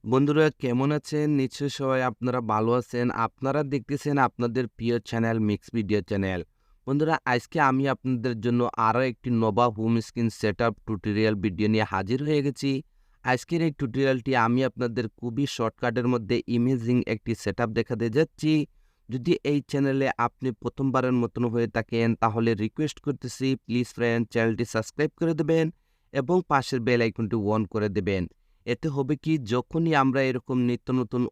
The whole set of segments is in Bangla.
বন্ধুরা কেমন আছেন? নিশ্চয়ই সবাই আপনারা ভালো আছেন। আপনারা দেখতেছেন আপনাদের প্রিয় চ্যানেল মিক্স ভিডিও চ্যানেল। বন্ধুরা আজকে আমি আপনাদের জন্য আরো একটি Nova home screen setup tutorial video নিয়ে হাজির হয়ে গেছি। আজকের এই টিউটোরিয়ালটি আমি আপনাদের খুবই শর্টকাটের মধ্যে ইমেজিং একটি সেটআপ দেখাতে যাচ্ছি। যদি এই চ্যানেলে আপনি প্রথমবারের মতন হয়ে থাকেন তাহলে রিকোয়েস্ট করতেছি প্লিজ ফ্রেন্ড চ্যানেলটি সাবস্ক্রাইব করে দেবেন এবং পাশের বেল আইকনটি অন করে দেবেন। এতে হবে কি যখনই আমরা এরকম নিত্য নতুন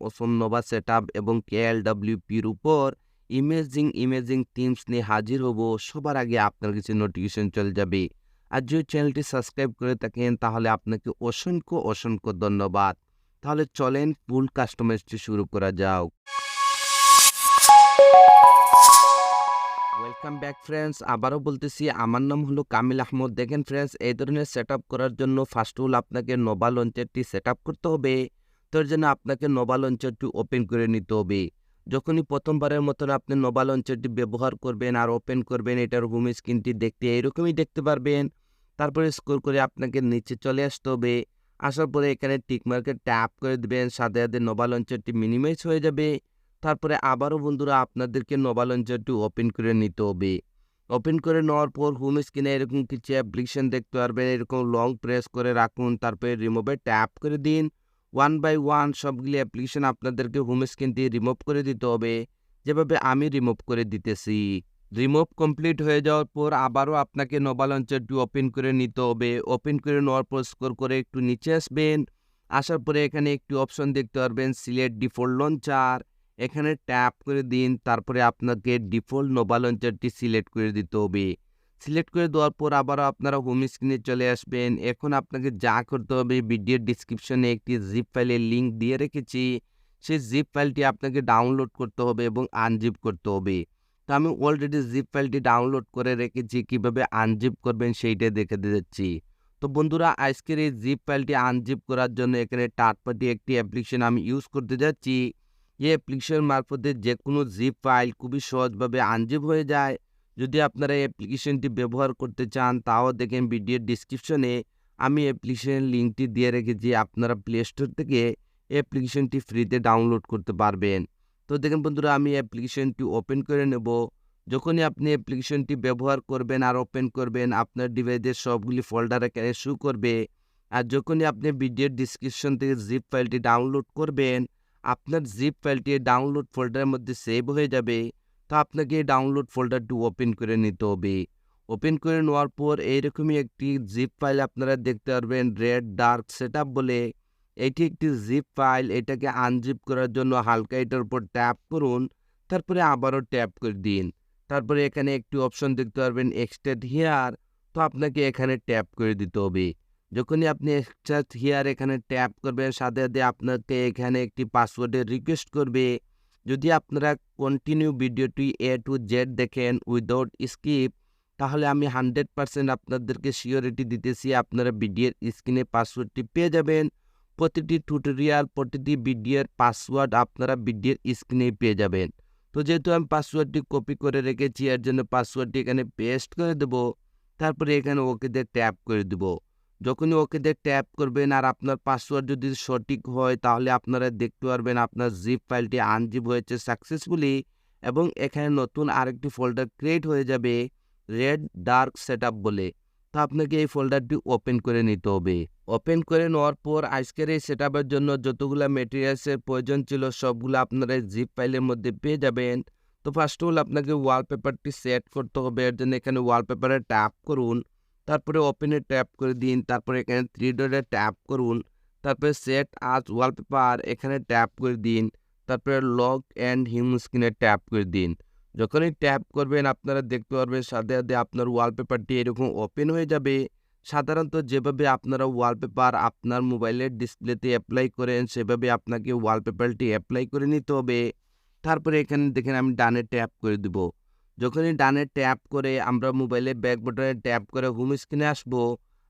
অসম নোভা সেটআপ এবং KWGTর উপর ইমেজিং থিমস নিয়ে হাজির হব সবার আগে আপনার কাছে নোটিফিকেশন চলে যাবে। আর যদি চ্যানেলটি সাবস্ক্রাইব করে থাকেন তাহলে আপনাকে অসংখ্য ধন্যবাদ। তাহলে চলেন ফুল কাস্টমাইজটি শুরু করা যাক। ওয়েলকাম ব্যাক ফ্রেন্ডস, আবারও বলতেছি আমার নাম হলো কামিল আহমদ। দেখেন ফ্রেন্ডস, এই ধরনের সেটআপ করার জন্য ফার্স্ট অফ অল আপনাকে নোভা লঞ্চারটি সেটআপ করতে হবে। তো এর জন্য আপনাকে নোভা লঞ্চারটি ওপেন করে নিতে হবে। যখনই প্রথমবারের মতন আপনি নোভা লঞ্চারটি ব্যবহার করবেন আর ওপেন করবেন, এটার হোম স্ক্রিনটি দেখতে এরকমই দেখতে পারবেন। তারপরে স্ক্রল করে আপনাকে নিচে চলে আসতে হবে। আসার পরে এখানে টিক মার্কে ট্যাপ করে দেবেন, সাথে সাথে নোভা লঞ্চারটি মিনিমাইজ হয়ে যাবে। তারপরে আবারও বন্ধুরা আপনাদেরকে নোভা লঞ্চারটি ওপেন করে নিতে হবে। ওপেন করে নেওয়ার পর হোম স্ক্রিনে এরকম কিছু অ্যাপ্লিকেশন দেখতে পারবেন। এরকম লং প্রেস করে রাখুন, তারপরে রিমুভে ট্যাপ করে দিন। ওয়ান বাই ওয়ান সবগুলি অ্যাপ্লিকেশন আপনাদেরকে হোম স্ক্রিন দিয়ে রিমুভ করে দিতে হবে, যেভাবে আমি রিমুভ করে দিতেছি। রিমুভ কমপ্লিট হয়ে যাওয়ার পর আবারও আপনাকে নোভা লঞ্চারটি ওপেন করে নিতে হবে। ওপেন করে নেওয়ার পর স্ক্রল করে একটু নিচে আসবেন। আসার পরে এখানে একটি অপশন দেখতে পারবেন সিলেক্ট ডিফল্ট লঞ্চার, এখানে ট্যাপ করে দিন। তারপরে আপনাকে ডিফল্ট নোভা লঞ্চারটি সিলেক্ট করে দিতে হবে। সিলেক্ট করে দেওয়ার পর আবারও আপনারা হোম স্ক্রিনে চলে আসবেন। এখন আপনাকে যা করতে হবে, ভিডিওর ডিসক্রিপশনে একটি জিপ ফাইলের লিঙ্ক দিয়ে রেখেছি, সেই জিপ ফাইলটি আপনাকে ডাউনলোড করতে হবে এবং আনজিপ করতে হবে। তো আমি অলরেডি জিপ ফাইলটি ডাউনলোড করে রেখেছি, কিভাবে আনজিপ করবেন সেইটাই দেখে দিচ্ছি। তো বন্ধুরা আজকের এই জিপ ফাইলটি আনজিপ করার জন্য এখানে থার্ড পার্টি একটি অ্যাপ্লিকেশন আমি ইউজ করতে যাচ্ছি। এই অ্যাপ্লিকেশন মারফতে যে কোনো জিপ ফাইল খুবই সহজভাবে আনজিপ হয়ে যায়। যদি আপনারা এই অ্যাপ্লিকেশনটি ব্যবহার করতে চান তাও দেখেন ভিডিওর ডিসক্রিপশনে আমি অ্যাপ্লিকেশনের লিঙ্কটি দিয়ে রেখেছি। আপনারা প্লে স্টোর থেকে অ্যাপ্লিকেশনটি ফ্রিতে ডাউনলোড করতে পারবেন। তো দেখেন বন্ধুরা আমি অ্যাপ্লিকেশনটি ওপেন করে নেব। যখনই আপনি অ্যাপ্লিকেশনটি ব্যবহার করবেন আর ওপেন করবেন, আপনার ডিভাইসের সবগুলি ফোল্ডার এখানে শো করবে। আর যখনই আপনি ভিডিওর ডিসক্রিপশন থেকে জিপ ফাইলটি ডাউনলোড করবেন, আপনার জিপ ফাইলটি ডাউনলোড ফোল্ডারের মধ্যে সেভ হয়ে যাবে। তো আপনাকে এই ডাউনলোড ফোল্ডারটি ওপেন করে নিতে হবে। ওপেন করে নেওয়ার পর এইরকমই একটি জিপ ফাইল আপনারা দেখতে পারবেন, রেড ডার্ক সেটআপ বলে। এটি একটি জিপ ফাইল। এটাকে আনজিপ করার জন্য হালকা এটার উপর ট্যাপ করুন, তারপরে আবারও ট্যাপ করে দিন। তারপরে এখানে একটি অপশন দেখতে পারবেন এক্সট্রাক্ট হিয়ার, তো আপনাকে এখানে ট্যাপ করে দিতে হবে। যখনই আপনি এক্সট্রাক্ট হিয়ার এখানে ট্যাপ করবেন, সাথে সাথে আপনাকে এখানে একটি পাসওয়ার্ডের রিকোয়েস্ট করবে। যদি আপনারা কন্টিনিউ ভিডিওটি A to Z দেখেন উইদাউট স্কিপ, তাহলে আমি 100% আপনাদেরকে সিওরিটি দিতেছি আপনারা ভিডিওর স্ক্রিনে পাসওয়ার্ডটি পেয়ে যাবেন। প্রতিটি টিউটোরিয়াল, প্রতিটি ভিডিওর পাসওয়ার্ড আপনারা ভিডিওর স্ক্রিনেই পেয়ে যাবেন। তো যেহেতু আমি পাসওয়ার্ডটি কপি করে রেখেছি, এর জন্য পাসওয়ার্ডটি এখানে পেস্ট করে দেব। তারপরে এখানে ওকেতে ট্যাপ করে দেব। যখনই ওকেতে ট্যাপ করবেন আর আপনার পাসওয়ার্ড যদি সঠিক হয়, তাহলে আপনারা দেখতে পারবেন আপনার জিপ ফাইলটি আনজিপ হয়েছে সাকসেসফুলি এবং এখানে নতুন আরেকটি ফোল্ডার ক্রিয়েট হয়ে যাবে রেড ডার্ক সেটআপ বলে। তো আপনাকে এই ফোল্ডারটি ওপেন করে নিতে হবে। ওপেন করে নেওয়ার পর আজকের এই সেটআপের জন্য যতগুলো মেটেরিয়ালসের প্রয়োজন ছিল সবগুলো আপনারা এই জিপ ফাইলের মধ্যে পেয়ে যাবেন। তো ফার্স্ট অফ অল আপনাকে ওয়ালপেপারটি সেট করতে হবে। এর জন্য এখানে ওয়ালপেপারে ট্যাপ করুন, তারপরে ওপেনে ট্যাপ করে দিন। তারপরে এখানে থ্রি ডটে ট্যাপ করুন, তারপরে সেট আজ ওয়ালপেপার এখানে ট্যাপ করে দিন। তারপরে লক অ্যান্ড হিম স্ক্রিনে ট্যাপ করে দিন। যখনই ট্যাপ করবেন আপনারা দেখতে পারবেন সাথে সাথে আপনার ওয়ালপেপারটি এরকম ওপেন হয়ে যাবে। সাধারণত যেভাবে আপনারা ওয়ালপেপার আপনার মোবাইলের ডিসপ্লেতে অ্যাপ্লাই করেন, সেভাবে আপনাকে ওয়ালপেপারটি অ্যাপ্লাই করে নিতে হবে। তারপরে এখানে দেখেন আমি ডানে ট্যাপ করে দিব। যখনই ডানে ট্যাপ করে আমরা মোবাইলের ব্যাক বাটনে ট্যাপ করে হোম স্ক্রিনে আসবো,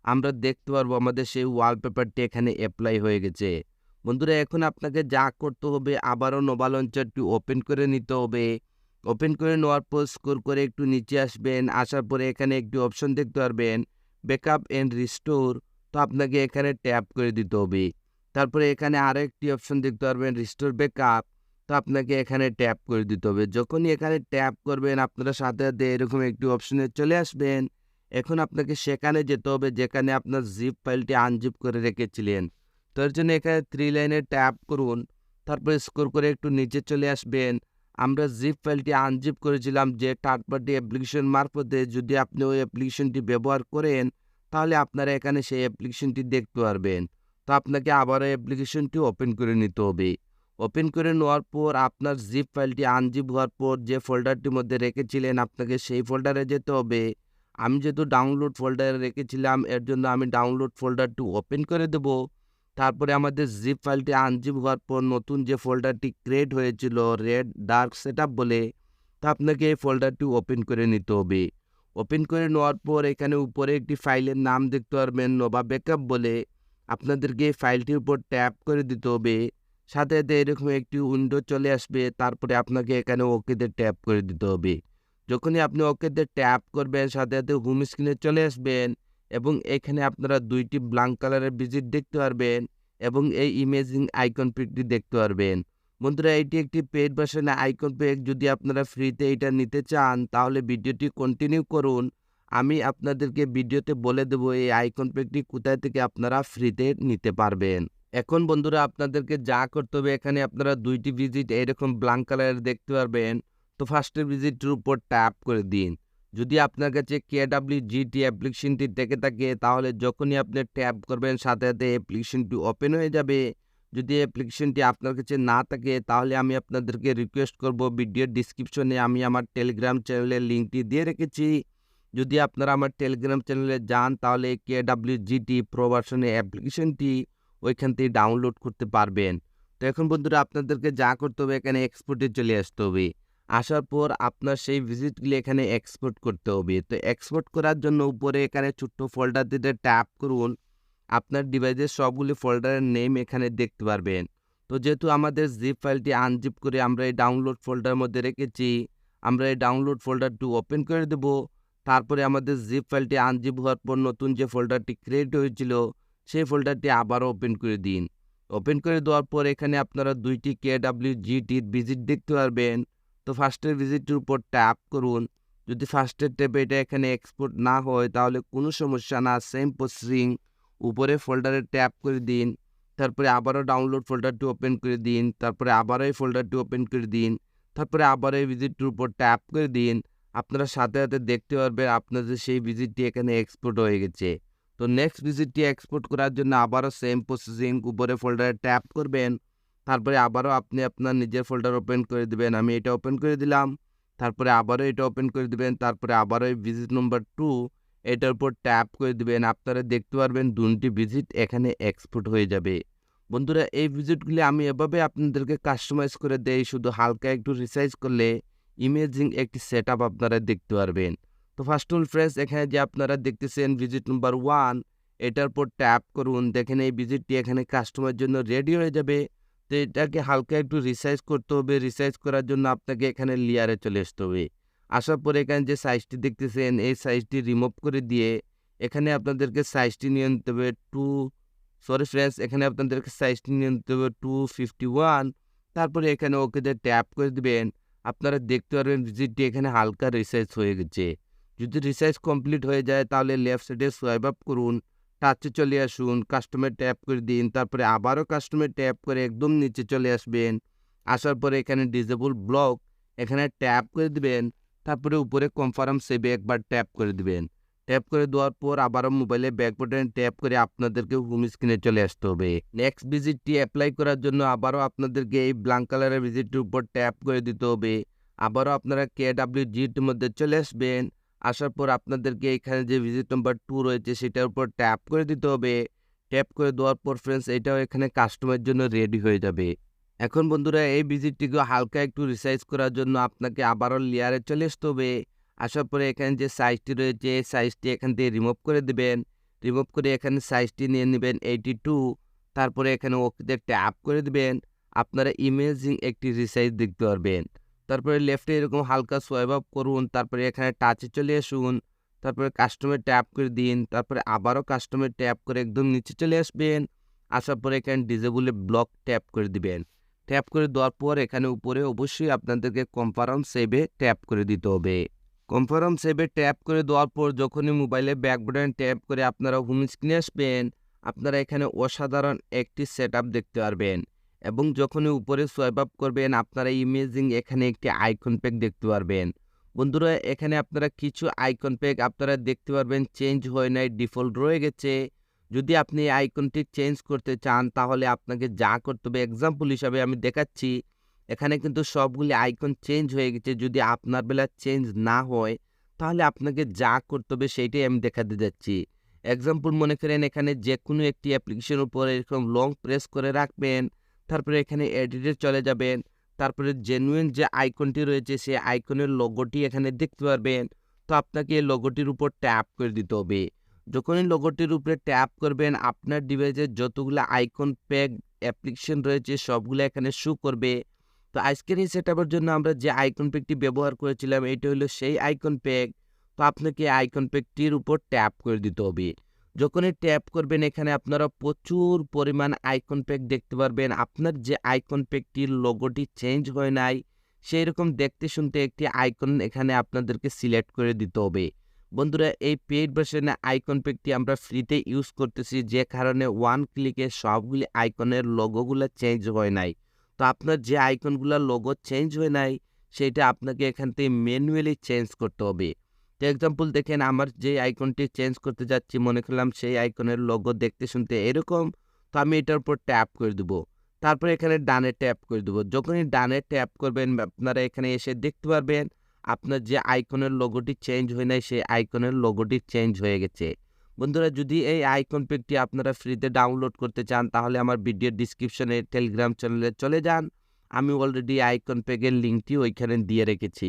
আমরা দেখতে পারবো আমাদের সেই ওয়ালপেপারটি এখানে অ্যাপ্লাই হয়ে গেছে। বন্ধুরা এখন আপনাকে যা করতে হবে, আবারও নোভা লঞ্চারটি ওপেন করে নিতে হবে। ওপেন করে নেওয়ার পর স্ক্রল করে একটু নিচে আসবেন। আসার পরে এখানে একটি অপশন দেখতে পারবেন ব্যাকআপ অ্যান্ড রিস্টোর, তো আপনাকে এখানে ট্যাপ করে দিতে হবে। তারপরে এখানে আরেকটি অপশন দেখতে পারবেন রিস্টোর ব্যাকআপ। তো আপনাকে এখানে ট্যাপ করে দিতে হবে। যখনই এখানে ট্যাপ করবেন আপনারা সাথে, সাথে এরকম একটি অপশনে চলে আসবেন। এখন আপনাকে সেখানে যেতে হবে যেখানে আপনার জিপ ফাইলটি আনজিপ করে রেখেছিলেন। তো এর জন্য এখানে 3 লাইনে ট্যাপ করুন। তারপরে স্ক্রল করে একটু নিচে চলে আসবেন। আমরা জিপ ফাইলটি আনজিপ করেছিলাম যে থার্ড পার্টি অ্যাপ্লিকেশন মারফতে। যদি আপনি ওই অ্যাপ্লিকেশনটি ব্যবহার করেন তাহলে আপনারা এখানে সেই অ্যাপ্লিকেশনটি দেখতে পারবেন। তো আপনাকে আবারও অ্যাপ্লিকেশনটি ওপেন করে নিতে হবে। ওপেন করে নেওয়ার পর আপনার জিপ ফাইলটি আনজিপ হওয়ার পর যে ফোল্ডারটির মধ্যে রেখেছিলেন আপনাকে সেই ফোল্ডারে যেতে হবে। আমি যেহেতু ডাউনলোড ফোল্ডারে রেখেছিলাম এর জন্য আমি ডাউনলোড ফোল্ডারটি ওপেন করে দেব। তারপরে আমাদের জিপ ফাইলটি আনজিপ হওয়ার পর নতুন যে ফোল্ডারটি ক্রিয়েট হয়েছিল রেড ডার্ক সেটআপ বলে, তো আপনাকে এই ফোল্ডারটি ওপেন করে নিতে হবে। ওপেন করে নেওয়ার পর এখানে উপরে একটি ফাইলের নাম দেখতে পারবেন নোভা ব্যাকআপ বলে। আপনাদেরকে এই ফাইলটির উপর ট্যাপ করে দিতে হবে। সাথে, সাথে এরকম একটি উইন্ডো চলে আসবে। তারপরে আপনাকে এখানে ওকেতে ট্যাপ করে দিতে হবে। যখনই আপনি ওকেতে ট্যাপ করবেন সাথে, সাথে হোম স্ক্রিনে চলে আসবেন এবং এখানে আপনারা 2টি ব্ল্যাঙ্ক কালারের ভিজিট দেখতে পারবেন এবং এই ইমেজিং আইকন পিকটি দেখতে পারবেন। বন্ধুরা এটি একটি পেইড ভার্সনের আইকন প্যাক। যদি আপনারা ফ্রিতে এটা নিতে চান তাহলে ভিডিওটি কন্টিনিউ করুন। আমি আপনাদেরকে ভিডিওতে বলে দেব এই আইকন প্যাকটি কোথায় থেকে আপনারা ফ্রিতে নিতে পারবেন। এখন বন্ধুরা আপনাদেরকে যা করতে হবে এখানে আপনারা 2টি ভিজিট এরকম ব্ল্যাঙ্ক কালারের দেখতে পারবেন। তো ফার্স্টের ভিজিটের উপর ট্যাপ করে দিন। যদি আপনার কাছে KWGT অ্যাপ্লিকেশনটি থেকে থাকে তাহলে যখনই আপনি ট্যাপ করবেন সাথে, সাথে অ্যাপ্লিকেশনটি ওপেন হয়ে যাবে। যদি অ্যাপ্লিকেশনটি আপনার কাছে না থাকে তাহলে আমি আপনাদেরকে রিকোয়েস্ট করব ভিডিওর ডিসক্রিপশনে আমি আমার টেলিগ্রাম চ্যানেলের লিঙ্কটি দিয়ে রেখেছি। যদি আপনারা আমার টেলিগ্রাম চ্যানেলে যান তাহলে KWGT প্রো ভার্সনের অ্যাপ্লিকেশনটি ওইখান থেকে ডাউনলোড করতে পারবেন। তো এখন বন্ধুরা আপনাদেরকে যা করতে হবে এখানে এক্সপোর্টে চলে আসতে হবে। আসার পর আপনার সেই ভিজিটগুলি এখানে এক্সপোর্ট করতে হবে। তো এক্সপোর্ট করার জন্য উপরে এখানে ছোট্ট ফোল্ডারটিতে ট্যাপ করুন। আপনার ডিভাইসের সবগুলি ফোল্ডারের নেম এখানে দেখতে পারবেন। তো যেহেতু আমাদের জিপ ফাইলটি আনজিপ করে আমরা এই ডাউনলোড ফোল্ডারের মধ্যে রেখেছি, আমরা এই ডাউনলোড ফোল্ডারটি ওপেন করে দেব। তারপরে আমাদের জিপ ফাইলটি আনজিপ হওয়ার পর নতুন যে ফোল্ডারটি ক্রিয়েট হয়েছিল সেই ফোল্ডারটি আবারও ওপেন করে দিন। ওপেন করে দেওয়ার পর এখানে আপনারা 2টি KWGT ভিজিট দেখতে পারবেন। তো ফার্স্টের ভিজিটের উপর ট্যাপ করুন। যদি ফার্স্টের ট্যাপে এটা এখানে এক্সপোর্ট না হয় তাহলে কোনো সমস্যা না, সেম প্রসেসিং। উপরে ফোল্ডারে ট্যাপ করে দিন। তারপরে আবারও ডাউনলোড ফোল্ডারটি ওপেন করে দিন। তারপরে আবারও এই ফোল্ডারটি ওপেন করে দিন। তারপরে আবারও এই ভিজিটটির উপর ট্যাপ করে দিন। আপনারা সাথে, সাথে দেখতে পারবেন আপনাদের সেই ভিজিটটি এখানে এক্সপোর্ট হয়ে গেছে। তো নেক্সট ভিজিটটি এক্সপোর্ট করার জন্য আবারও সেম প্রসেসিং উপরে ফোল্ডারে ট্যাপ করবেন। তারপরে আবারও আপনি আপনার নিজের ফোল্ডার ওপেন করে দিবেন। আমি এটা ওপেন করে দিলাম। তারপরে আবারও এটা ওপেন করে দিবেন। তারপরে আবারও এই ভিজিট নম্বর 2 এটার উপর ট্যাপ করে দিবেন। আপনারা দেখতে পারবেন 2টি ভিজিট এখানে এক্সপোর্ট হয়ে যাবে। বন্ধুরা এই ভিজিটগুলি আমি এভাবে আপনাদেরকে কাস্টমাইজ করে দেই, শুধু হালকা একটু রিসাইজ করলে ইমেজিং একটি সেটআপ আপনারা দেখতে পারবেন। তো ফার্স্ট অফ অল ফ্রেন্ডস এখানে যে আপনারা দেখতেছেন ভিজিট নাম্বার 1 এটার উপর ট্যাপ করুন। দেখেন এই ভিজিটটি এখানে কাস্টমারের জন্য রেডি হয়ে যাবে। তো এটাকে হালকা একটু রিসাইজ করতে হবে। রিসাইজ করার জন্য আপনাকে এখানে লেয়ারে চলে আসতে হবে। আসার পরে এখানে যে সাইজটি দেখতেছেন এই সাইজটি রিমুভ করে দিয়ে এখানে আপনাদেরকে সাইজটি নিয়ে নিতে হবে এখানে আপনাদেরকে সাইজটি নিয়ে নিতে হবে 251। তারপরে এখানে ওকেতে ট্যাপ করে দিবেন। আপনারা দেখতে পারবেন ভিজিটটি এখানে হালকা রিসাইজ হয়ে গেছে। যদি রিসাইজ কমপ্লিট হয়ে যায় তাহলে লেফট সাইডে সোয়াইপ আপ করুন, টাচে চলে আসুন, কাস্টমে ট্যাপ করে দিন। তারপরে আবারও কাস্টমে ট্যাপ করে একদম নিচে চলে আসবেন। আসার পরে এখানে ডিসেবল ব্লক এখানে ট্যাপ করে দিবেন। তারপরে উপরে কনফার্ম সেভে একবার ট্যাপ করে দিবেন। ট্যাপ করে দেওয়ার পর আবারও মোবাইলে ব্যাক বাটনে ট্যাপ করে আপনাদেরকে হোম স্ক্রিনে চলে আসতে হবে। নেক্সট ভিজিটটি অ্যাপ্লাই করার জন্য আবারও আপনাদেরকে এই ব্ল্যাঙ্ক কালারের ভিজিটটির উপর ট্যাপ করে দিতে হবে। আবারও আপনারা KWGTর মধ্যে চলে আসবেন। আসার পর আপনাদেরকে এখানে যে ভিজিট নাম্বার 2 রয়েছে সেটার উপর ট্যাপ করে দিতে হবে। ট্যাপ করে দেওয়ার পর ফ্রেন্ডস এটাও এখানে কাস্টমারের জন্য রেডি হয়ে যাবে। এখন বন্ধুরা এই ভিজিটটিকে হালকা একটু রিসাইজ করার জন্য আপনাকে আবারও লেয়ারে চলে আসতে হবে। আসার পরে এখানে যে সাইজটি রয়েছে এই সাইজটি এখান থেকে রিমুভ করে দিবেন। রিমুভ করে এখানে সাইজটি নিয়ে নেবেন 82। তারপরে এখানে ওকেতে ট্যাপ করে দিবেন। আপনারা ইমেজিং একটি রিসাইজ দেখতে পারবেন। তারপরে লেফটে এরকম হালকা সোয়াইপ আপ করুন। তারপরে এখানে টাচে চলে আসুন। তারপরে কাস্টমে ট্যাপ করে দিন। তারপরে আবারও কাস্টমে ট্যাপ করে একদম নিচে চলে আসবেন। আসার পরে এখানে ডিসেবলে ব্লক ট্যাপ করে দিবেন। ট্যাপ করে দেওয়ার পর এখানে উপরে অবশ্যই আপনাদেরকে কনফার্ম সেভে ট্যাপ করে দিতে হবে। কনফার্ম সেভে ট্যাপ করে দেওয়ার পর যখনই মোবাইলে ব্যাক বাটন ট্যাপ করে আপনারা হোম স্ক্রিনে আসবেন, আপনারা এখানে অসাধারণ একটি সেটআপ দেখতে পারবেন এবং যখনই উপরে সোয়াইপ আপ করবেন আপনারা ইমেজিং এখানে একটি আইকন প্যাক দেখতে পারবেন। বন্ধুরা এখানে আপনারা কিছু আইকন প্যাক আপনারা দেখতে পারবেন চেঞ্জ হয় নাই, ডিফল্ট রয়ে গেছে। যদি আপনি এই আইকনটি চেঞ্জ করতে চান তাহলে আপনাকে যা করতে হবে এক্সাম্পল হিসাবে আমি দেখাচ্ছি। এখানে কিন্তু সবগুলি আইকন চেঞ্জ হয়ে গেছে। যদি আপনার বেলা চেঞ্জ না হয় তাহলে আপনাকে যা করতে হবে সেইটাই আমি দেখাতে যাচ্ছি। এক্সাম্পল মনে করেন এখানে যেকোনো একটি অ্যাপ্লিকেশনের উপর এরকম লং প্রেস করে রাখবেন, তারপরে এখানে এডিটে চলে যাবেন, তারপরে জেনুইন যে আইকনটি রয়েছে সেই আইকনের লোগোটি এখানে দেখতে পারবেন। তো আপনাকে এই লোগোটির উপর ট্যাপ করে দিতে হবে। যখনই লোগোটির উপরে ট্যাপ করবেন আপনার ডিভাইসে যতগুলো আইকন প্যাক অ্যাপ্লিকেশন রয়েছে সবগুলো এখানে শো করবে। তো আজকের এই সেটআপের জন্য আমরা যে আইকন প্যাকটি ব্যবহার করেছিলাম এটা হলো সেই আইকন প্যাক। তো আপনাকে এই আইকন প্যাকটির উপর ট্যাপ করে দিতে হবে। যখনই ট্যাপ করবেন এখানে আপনারা প্রচুর পরিমাণ আইকন প্যাক দেখতে পারবেন। আপনার যে আইকন প্যাকটির লোগোটি চেঞ্জ হয় নাই সেই রকম দেখতে শুনতে একটি আইকন এখানে আপনাদেরকে সিলেক্ট করে দিতে হবে। বন্ধুরা এই পেইড ভার্সনে আইকন প্যাকটি আমরা ফ্রিতে ইউজ করতেছি, যে কারণে ওয়ান ক্লিকে সবগুলি আইকনের লোগোগুলো চেঞ্জ হয় নাই। তো আপনার যে আইকনগুলোর লোগো চেঞ্জ হয় নাই সেটা আপনাকে এখান থেকে ম্যানুয়ালি চেঞ্জ করতে হবে। তো এক্সাম্পল দেখেন আমার যে আইকনটি চেঞ্জ করতে যাচ্ছি মনে করলাম সেই আইকনের লোগো দেখতে শুনতে এরকম। তো আমি এটার উপর ট্যাপ করে দেবো, তারপর এখানে ডানে ট্যাপ করে দেবো। যখনই ডানে ট্যাপ করবেন আপনারা এখানে এসে দেখতে পারবেন আপনার যে আইকনের লোগোটি চেঞ্জ হয় নাই সেই আইকনের লোগোটি চেঞ্জ হয়ে গেছে। বন্ধুরা যদি এই আইকন প্যাকটি আপনারা ফ্রিতে ডাউনলোড করতে চান তাহলে আমার ভিডিও ডিসক্রিপশনে টেলিগ্রাম চ্যানেলে চলে যান। আমি অলরেডি আইকন প্যাকের লিঙ্কটি ওইখানে দিয়ে রেখেছি।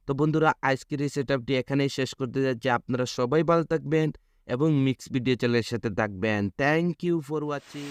তো বন্ধুরা আজকের এই সেটআপটি এখানেই শেষ করতে যাচ্ছি। আপনারা সবাই ভালো থাকবেন এবং মিক্স ভিডিও চ্যানেলের সাথে থাকবেন। Thank you for watching.